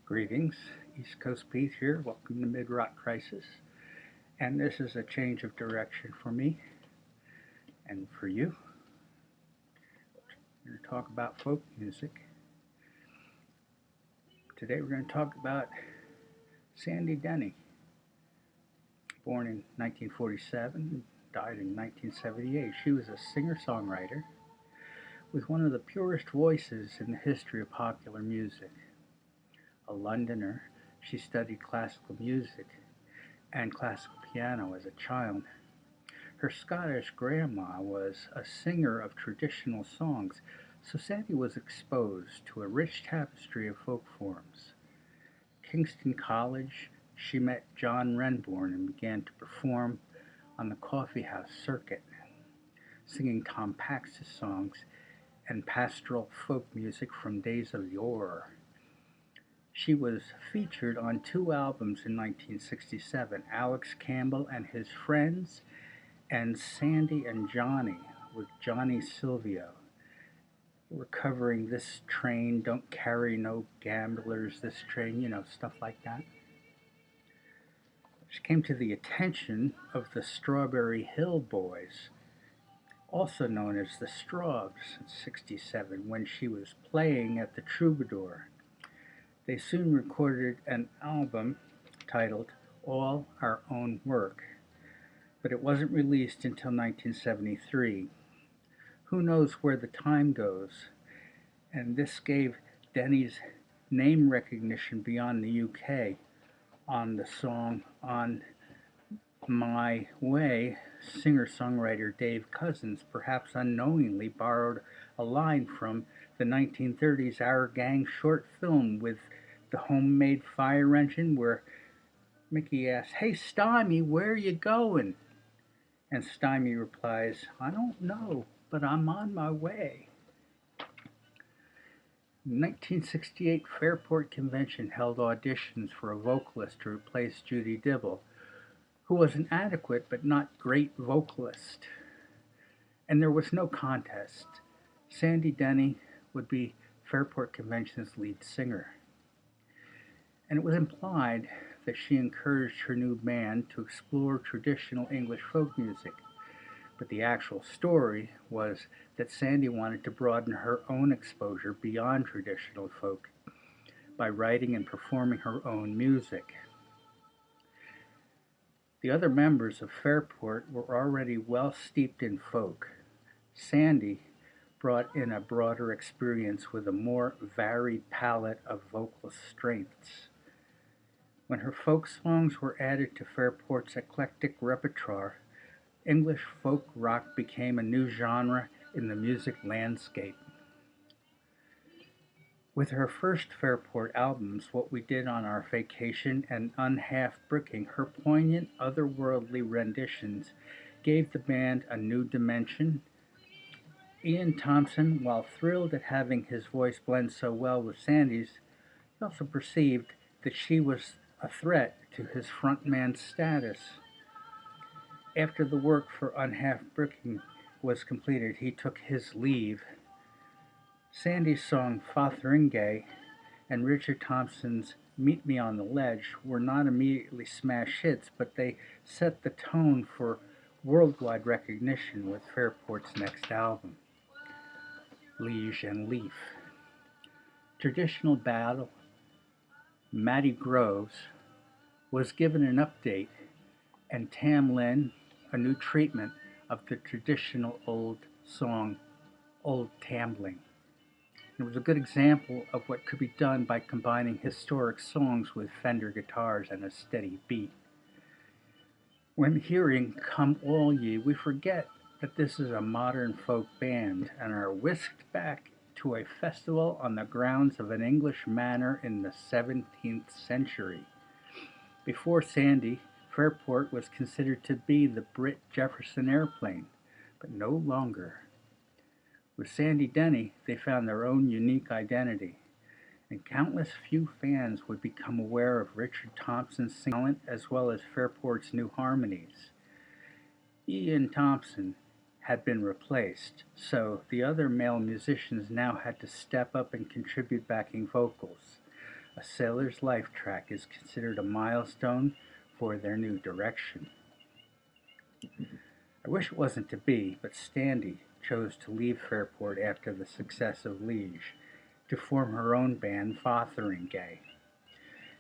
Greetings, East Coast Pete here. Welcome to Mid-Rock Crisis. And this is a change of direction for me and for you. We're going to talk about folk music. Today we're going to talk about Sandy Denny, born in 1947, died in 1978. She was a singer-songwriter with one of the purest voices in the history of popular music. A Londoner, she studied classical music and classical piano as a child. Her Scottish grandma was a singer of traditional songs, so Sandy was exposed to a rich tapestry of folk forms. Kingston College, she met John Renbourn and began to perform on the coffeehouse circuit, singing Tom Pax's songs and pastoral folk music from days of yore. She was featured on two albums in 1967, Alex Campbell and His Friends, and Sandy and Johnny with Johnny Silvio. We're covering This Train, Don't Carry No Gamblers, This Train, stuff like that. She came to the attention of the Strawberry Hill Boys, also known as the Strawbs, in '67, when she was playing at the Troubadour. They soon recorded an album titled All Our Own Work, but it wasn't released until 1973. Who knows where the time goes? And this gave Denny's name recognition beyond the UK on the song On My Way. Singer-songwriter Dave Cousins perhaps unknowingly borrowed a line from the 1930s Our Gang short film with the homemade fire engine where Mickey asks, "Hey Stymie, where you going?" And Stymie replies, "I don't know, but I'm on my way." The 1968 Fairport Convention held auditions for a vocalist to replace Judy Dibble, who was an adequate but not great vocalist. And there was no contest. Sandy Denny would be Fairport Convention's lead singer. And it was implied that she encouraged her new band to explore traditional English folk music. But the actual story was that Sandy wanted to broaden her own exposure beyond traditional folk by writing and performing her own music. The other members of Fairport were already well steeped in folk. Sandy brought in a broader experience with a more varied palette of vocal strengths. When her folk songs were added to Fairport's eclectic repertoire, English folk rock became a new genre in the music landscape. With her first Fairport albums, What We Did on Our Vacation and Unhalf Bricking, her poignant, otherworldly renditions gave the band a new dimension. Ian Thompson, while thrilled at having his voice blend so well with Sandy's, he also perceived that she was a threat to his frontman status. After the work for Unhalf Bricking was completed, he took his leave. Sandy's song Fotheringay and Richard Thompson's Meet Me on the Ledge were not immediately smash hits, but they set the tone for worldwide recognition with Fairport's next album, Liege and Leaf. Traditional battle Matty Groves was given an update, and Tam Lin a new treatment of the traditional old song Old Tambling. It was a good example of what could be done by combining historic songs with Fender guitars and a steady beat. When hearing Come All Ye, we forget that this is a modern folk band and are whisked back to a festival on the grounds of an English manor in the 17th century. Before Sandy, Fairport was considered to be the Brit Jefferson Airplane, but no longer. With Sandy Denny, they found their own unique identity, and countless few fans would become aware of Richard Thompson's singing talent as well as Fairport's new harmonies. Ian Thompson had been replaced, so the other male musicians now had to step up and contribute backing vocals. A Sailor's Life track is considered a milestone for their new direction. I wish it wasn't to be, but Sandy chose to leave Fairport after the success of Liege to form her own band, Fotheringay.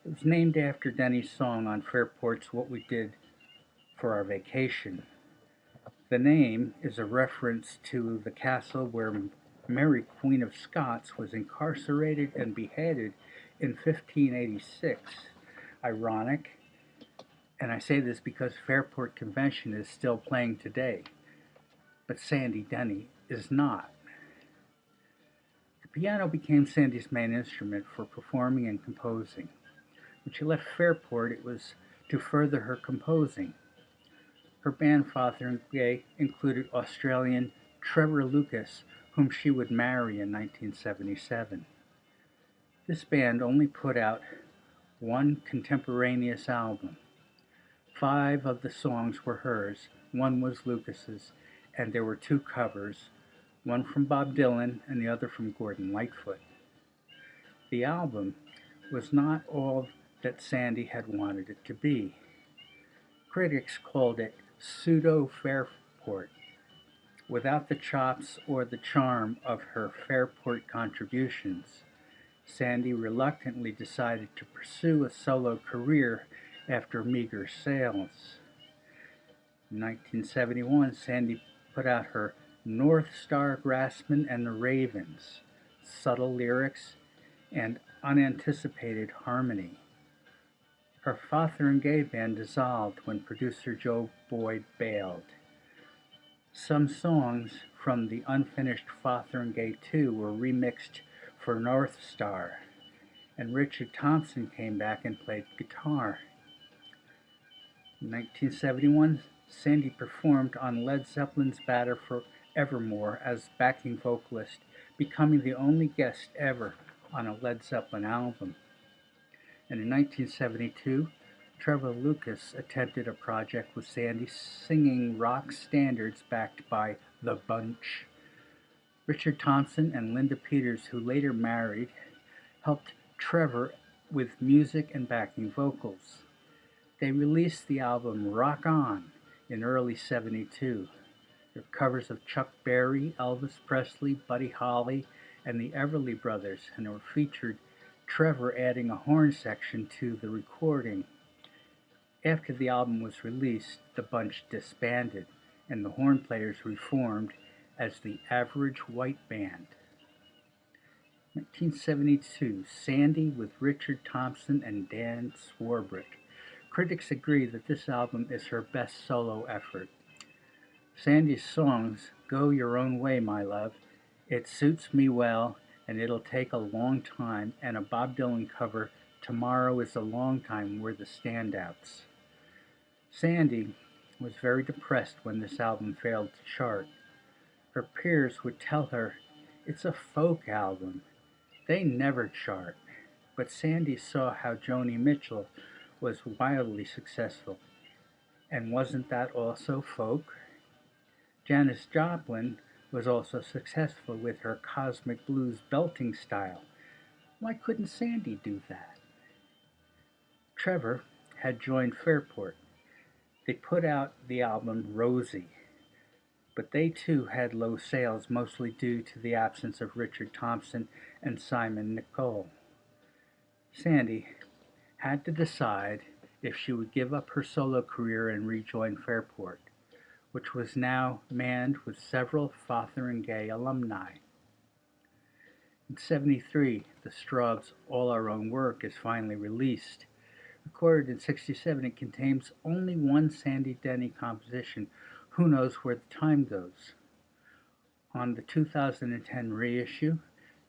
It was named after Denny's song on Fairport's What We Did for Our Vacation. The name is a reference to the castle where Mary, Queen of Scots, was incarcerated and beheaded in 1586. Ironic, and I say this because Fairport Convention is still playing today, but Sandy Denny is not. The piano became Sandy's main instrument for performing and composing. When she left Fairport, it was to further her composing. Her band Fotheringay included Australian Trevor Lucas, whom she would marry in 1977. This band only put out one contemporaneous album. 5 of the songs were hers, one was Lucas's, and there were 2 covers, one from Bob Dylan and the other from Gordon Lightfoot. The album was not all that Sandy had wanted it to be. Critics called it pseudo-Fairport, without the chops or the charm of her Fairport contributions. Sandy reluctantly decided to pursue a solo career after meager sales. In 1971, Sandy put out her North Star Grassman and the Ravens, subtle lyrics and unanticipated harmony. Her Fotheringay band dissolved when producer Joe Boyd bailed. Some songs from the unfinished Fotheringay 2 were remixed for North Star, and Richard Thompson came back and played guitar. In 1971, Sandy performed on Led Zeppelin's Batter for Evermore as backing vocalist, becoming the only guest ever on a Led Zeppelin album. And in 1972, Trevor Lucas attempted a project with Sandy singing rock standards backed by The Bunch. Richard Thompson and Linda Peters, who later married, helped Trevor with music and backing vocals. They released the album Rock On in early '72. Their covers of Chuck Berry, Elvis Presley, Buddy Holly, and the Everly Brothers, and were featured Trevor adding a horn section to the recording. After the album was released, the Bunch disbanded, and the horn players reformed as the Average White Band. 1972, Sandy with Richard Thompson and Dan Swarbrick. Critics agree that this album is her best solo effort. Sandy's songs, Go Your Own Way, My Love, It Suits Me Well, and It'll Take a Long Time, and a Bob Dylan cover, Tomorrow is a Long Time, were the standouts. Sandy was very depressed when this album failed to chart. Her peers would tell her, it's a folk album. They never chart. But Sandy saw how Joni Mitchell was wildly successful. And wasn't that also folk? Janis Joplin was also successful with her cosmic blues belting style. Why couldn't Sandy do that? Trevor had joined Fairport. They put out the album Rosie, but they too had low sales, mostly due to the absence of Richard Thompson and Simon Nicole. Sandy had to decide if she would give up her solo career and rejoin Fairport, which was now manned with several Fotheringay alumni. In '73, the Strawbs' All Our Own Work is finally released. Recorded in '67, it contains only one Sandy Denny composition, Who Knows Where the Time Goes. On the 2010 reissue,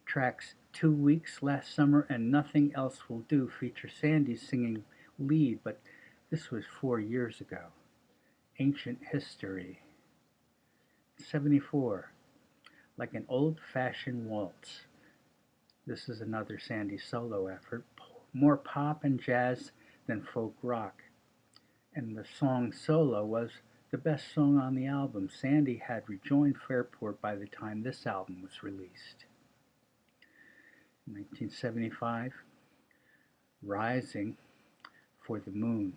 tracks 2 Weeks, Last Summer, and Nothing Else Will Do feature Sandy singing lead, but this was 4 years ago. Ancient History. '74, Like an Old-Fashioned Waltz. This is another Sandy solo effort, more pop and jazz than folk rock. And the song Solo was the best song on the album. Sandy had rejoined Fairport by the time this album was released. In 1975, Rising for the Moon.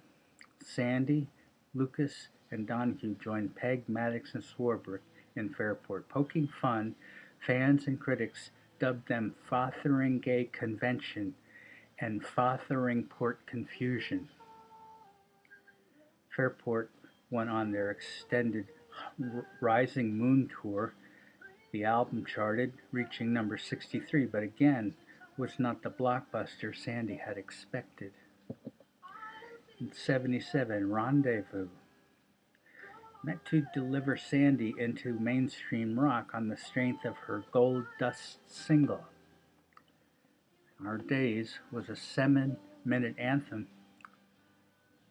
Sandy, Lucas, and Donahue joined Peg, Maddox, and Swarbrick in Fairport. Poking fun, fans and critics dubbed them Fotheringay Convention and Fotheringport Confusion. Fairport went on their extended Rising Moon tour. The album charted, reaching number 63, but again was not the blockbuster Sandy had expected. In 77, Rendezvous, meant to deliver Sandy into mainstream rock on the strength of her Gold Dust single. Our Days was a 7-minute anthem.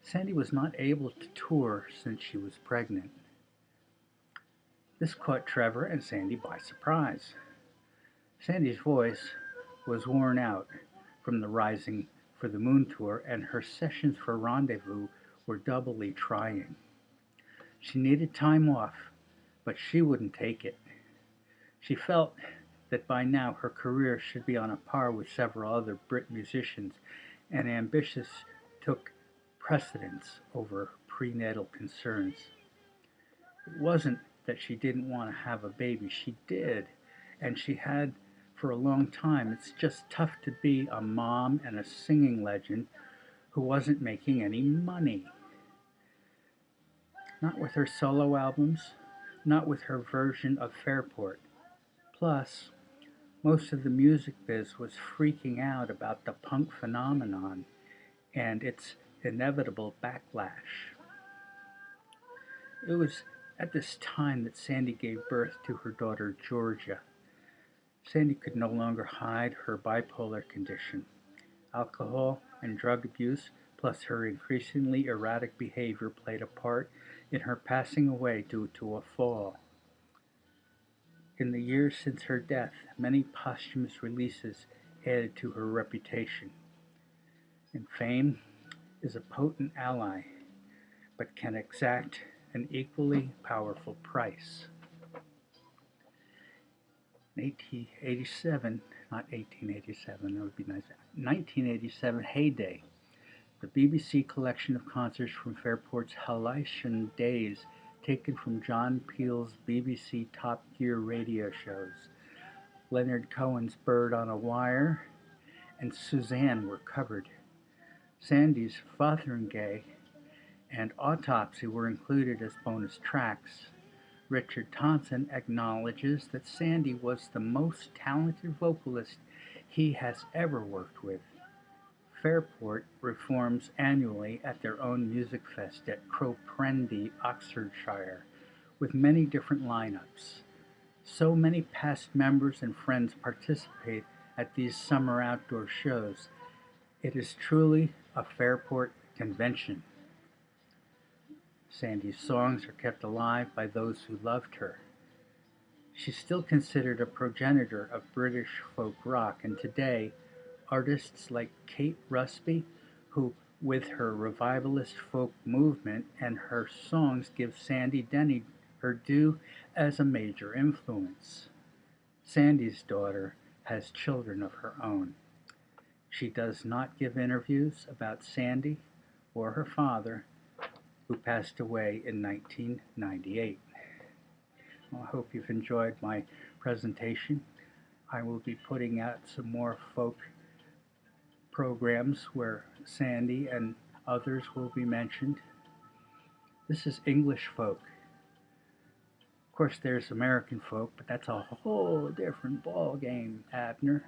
Sandy was not able to tour since she was pregnant. This caught Trevor and Sandy by surprise. Sandy's voice was worn out from the Rising for the Moon tour, and her sessions for Rendezvous were doubly trying. She needed time off, but she wouldn't take it. She felt that by now her career should be on a par with several other Brit musicians, and ambition took precedence over prenatal concerns. It wasn't that she didn't want to have a baby. She did, and she had for a long time. It's just tough to be a mom and a singing legend who wasn't making any money. Not with her solo albums, not with her version of Fairport. Plus, most of the music biz was freaking out about the punk phenomenon and its inevitable backlash. It was at this time that Sandy gave birth to her daughter Georgia. Sandy could no longer hide her bipolar condition. Alcohol and drug abuse, plus her increasingly erratic behavior, played a part in her passing away due to a fall. In the years since her death, many posthumous releases added to her reputation. And fame is a potent ally, but can exact an equally powerful price. In 1887, not 1887, that would be nice, 1987 heyday, the BBC collection of concerts from Fairport's halcyon days, taken from John Peel's BBC Top Gear radio shows. Leonard Cohen's Bird on a Wire and Suzanne were covered. Sandy's Fotheringay and Autopsy were included as bonus tracks. Richard Thompson acknowledges that Sandy was the most talented vocalist he has ever worked with. Fairport performs annually at their own music fest at Crowprendy, Oxfordshire, with many different lineups. So many past members and friends participate at these summer outdoor shows. It is truly a Fairport convention. Sandy's songs are kept alive by those who loved her. She's still considered a progenitor of British folk rock, and today, artists like Kate Rusby, who with her revivalist folk movement and her songs give Sandy Denny her due as a major influence. Sandy's daughter has children of her own. She does not give interviews about Sandy or her father, who passed away in 1998. Well, I hope you've enjoyed my presentation. I will be putting out some more folk programs where Sandy and others will be mentioned. This is English folk. Of course, there's American folk, but that's a whole different ball game, Abner.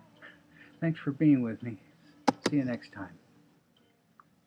Thanks for being with me. See you next time.